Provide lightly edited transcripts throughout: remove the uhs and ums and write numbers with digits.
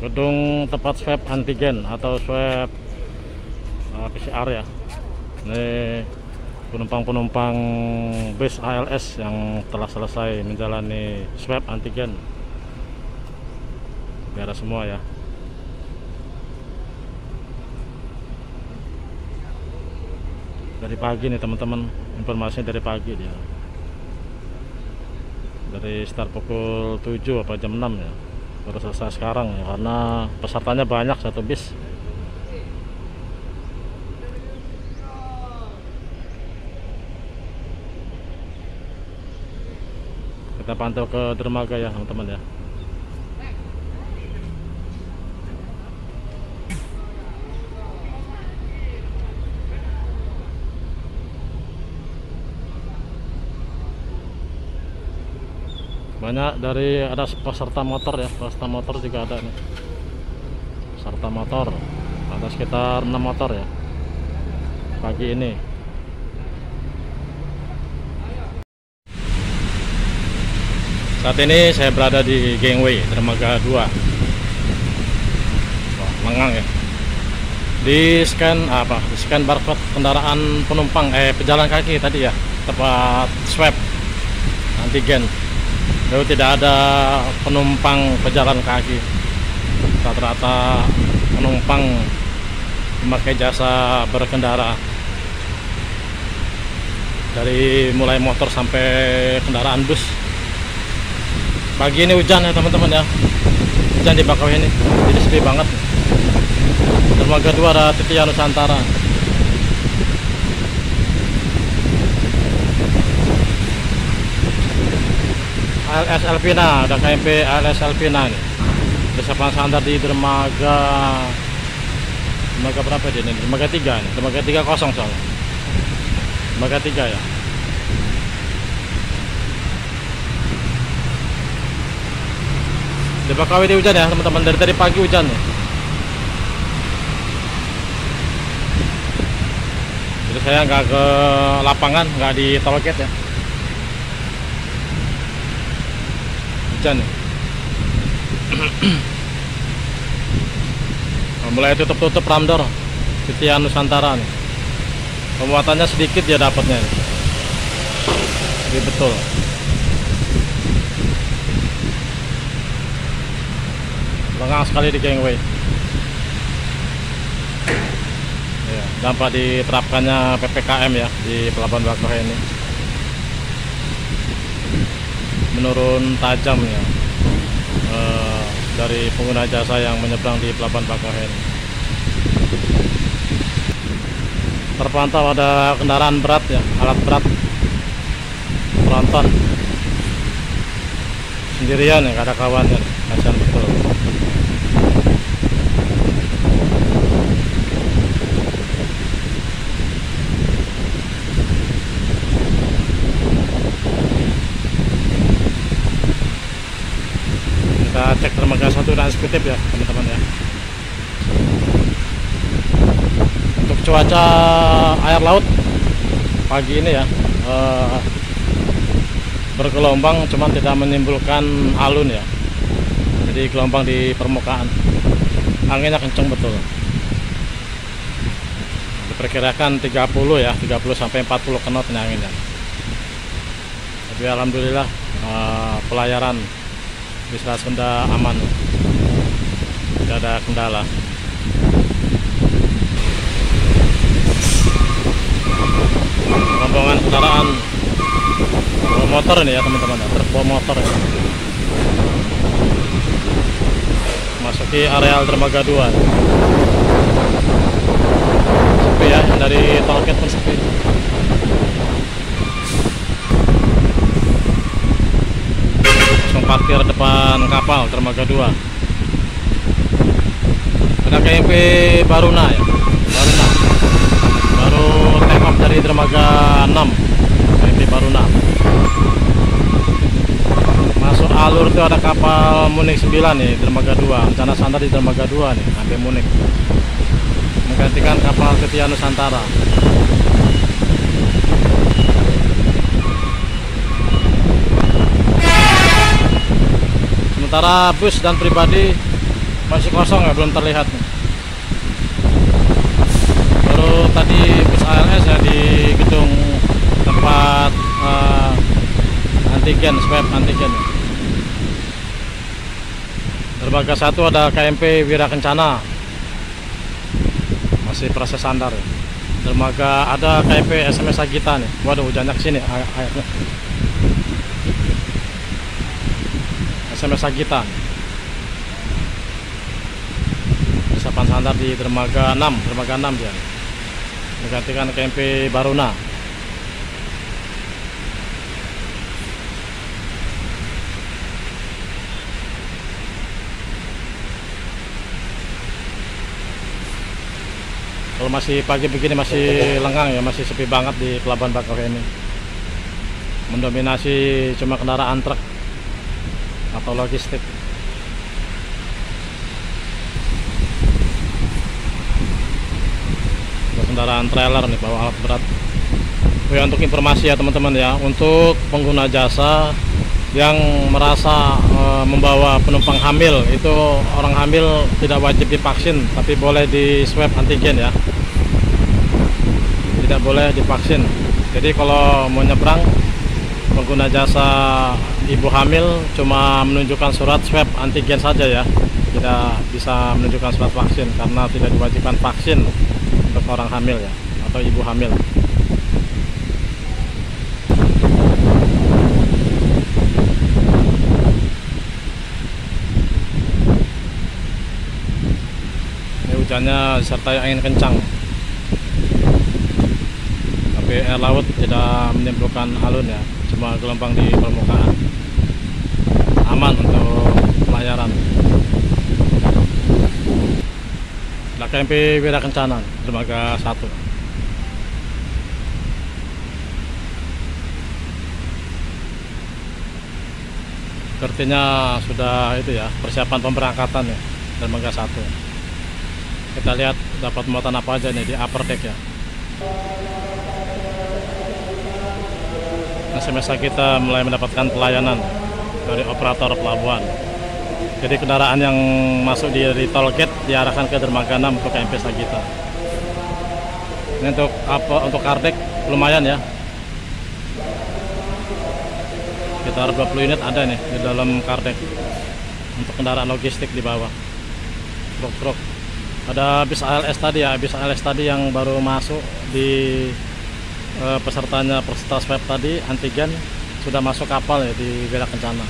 gedung tempat swab antigen atau swab PCR ya. Ini penumpang-penumpang bis ALS yang telah selesai menjalani swab antigen. Beres semua ya. Dari pagi nih teman-teman, informasinya dari pagi dia. Dari start pukul 7 apa jam 6 ya. Baru selesai sekarang ya, karena pesertanya banyak satu bis. Kita pantau ke dermaga ya teman-teman ya. Banyak dari ada peserta motor ya, peserta motor juga ada nih. Peserta motor ada sekitar 6 motor ya pagi ini. Saat ini saya berada di gangway dermaga 2. Wah, lengang ya. Di scan apa? Di scan barcode kendaraan penumpang pejalan kaki tadi ya, tempat swab antigen. Lalu tidak ada penumpang pejalan kaki. Rata-rata penumpang memakai jasa berkendara. Dari mulai motor sampai kendaraan bus. Pagi ini hujan ya teman-teman ya. Hujan di Bakauheni ini. Jadi sepi banget. Dermaga 2 ada Titian Nusantara. ALS Elvina, ada KMP ALS Elvina nih. Desapan sandar di dermaga berapa dia ini? Dermaga 3 nih. Dermaga 3 kosong soalnya. Dermaga 3 ya. Di Bakauheni hujan ya teman-teman, dari tadi pagi hujan nih. Jadi saya nggak ke lapangan, nggak di tol gate ya. Hujan nih. Mulai tutup-tutup Ramdor Titian Nusantara nih. Pemuatannya sedikit dia dapatnya. Jadi betul. Lengang sekali di gangway. Ya, dampak diterapkannya PPKM ya di Pelabuhan Bakauheni. Menurun tajam ya dari pengguna jasa yang menyeberang di Pelabuhan Bakauheni. Terpantau ada kendaraan berat ya, alat berat tronton sendirian ya, gak ada kawannya. Kasihan betul. Kita cek dermaga 1 dan eksekutif ya teman-teman ya. Untuk cuaca air laut pagi ini ya bergelombang, cuman tidak menimbulkan alun ya. Jadi gelombang di permukaan, anginnya kenceng betul. Diperkirakan 30 ya, 30 sampai 40 knot nih anginnya. Tapi alhamdulillah pelayaran di Selat Sunda aman, tidak ada kendala. Rombongan kendaraan bawa motor ini ya teman-teman, truk bawa motor ya. Masuki areal dermaga 2. Sepi ya, dari tol gate pun sepi. Langsung parkir depan kapal dermaga 2. Ada KMP Baruna ya, Baruna. Baru take off dari dermaga 6, KMP Baruna. Masuk alur itu ada kapal Munik 9 nih, dermaga 2. Rencana sandar di dermaga 2 nih, sampai Munik. Menggantikan kapal Titian Nusantara. Sementara bus dan pribadi masih kosong ya, belum terlihat. Baru tadi bus ALS ya di gedung tempat antigen, swab antigen. Dermaga 1 ada KMP Wira Kencana, masih proses sandar ya. Dermaga ada KMP SMS Sagita nih. Waduh, hujannya kesini airnya. SMS Sagita resapan sandar di dermaga 6 dia menggantikan KMP Baruna. Kalau masih pagi begini masih lengang ya, masih sepi banget di Pelabuhan Bakauheni. Mendominasi cuma kendaraan truk atau logistik. Kendaraan trailer nih bawa alat berat. Oh ya, untuk informasi ya teman-teman ya, untuk pengguna jasa yang merasa membawa penumpang hamil, itu orang hamil tidak wajib divaksin, tapi boleh di swab antigen ya. Tidak boleh divaksin. Jadi kalau mau nyebrang, pengguna jasa ibu hamil cuma menunjukkan surat swab antigen saja ya, tidak bisa menunjukkan surat vaksin karena tidak diwajibkan vaksin untuk orang hamil ya, atau ibu hamil. Ini hujannya disertai angin kencang, tapi air laut tidak menimbulkan alun ya, cuma gelombang di permukaan. Aman untuk pelayaran. KMP Wira Kencana, dermaga 1. Sepertinya sudah itu ya, persiapan pemberangkatan ya, dermaga 1. Kita lihat dapat muatan apa aja nih di upper deck ya. SMS kita mulai mendapatkan pelayanan dari operator pelabuhan. Jadi kendaraan yang masuk di tol gate diarahkan ke dermaga 6 untuk KMP Sagita. Ini untuk kardek lumayan ya. Sekitar 20 unit ada nih di dalam kardek untuk kendaraan logistik di bawah. Truk-truk. Ada bis ALS tadi ya, bis ALS tadi yang baru masuk di pesertanya peserta swab tadi antigen sudah masuk kapal ya di Wira Kencana.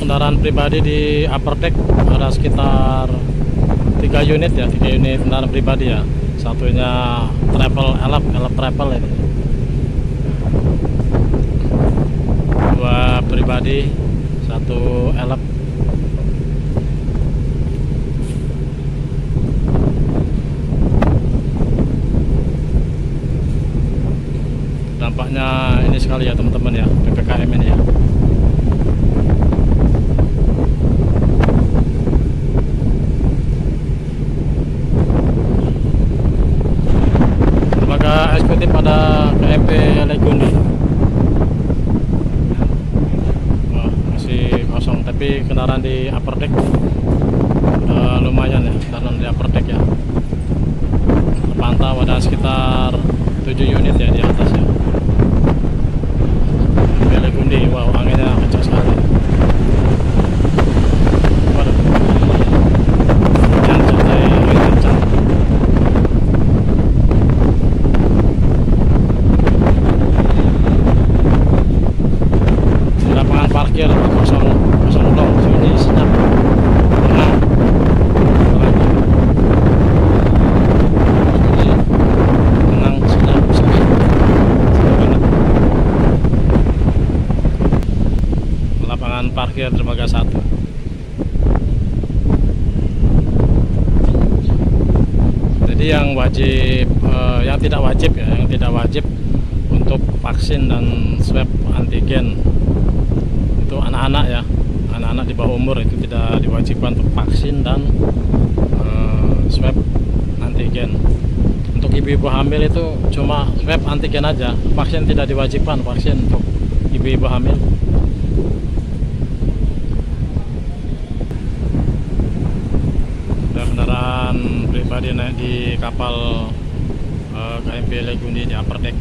Kendaraan pribadi di upper deck ada sekitar 3 unit ya, 3 unit kendaraan pribadi ya. Satunya travel elf travel ini. 2 pribadi, 1 elf. Dampaknya ini sekali ya teman-teman ya, PPKM ini ya. Eksekutif pada KMP Legundi. Masih kosong, tapi kendaraan di upper deck lumayan ya, kendaraan di upper deck ya. Terpantau ada sekitar 7 unit ya di atas ya. KMP Legundi, wow anginnya kencang sekali. Waduh, yang cetai angin kencang. Parkir kosong dong, sunyi senyap, tenang, sunyi, tenang, senyap, sepi, banget. Lapangan parkir dermaga 1. Jadi yang wajib, yang tidak wajib ya, yang tidak wajib untuk vaksin dan swab antigen itu anak-anak ya, anak-anak di bawah umur itu tidak diwajibkan untuk vaksin dan swab antigen. Untuk untuk ibu-ibu hamil itu cuma swab antigen aja, vaksin tidak diwajibkan, vaksin untuk ibu-ibu hamil. Ada kendaraan pribadi naik di kapal KMP Legundi di upper deck.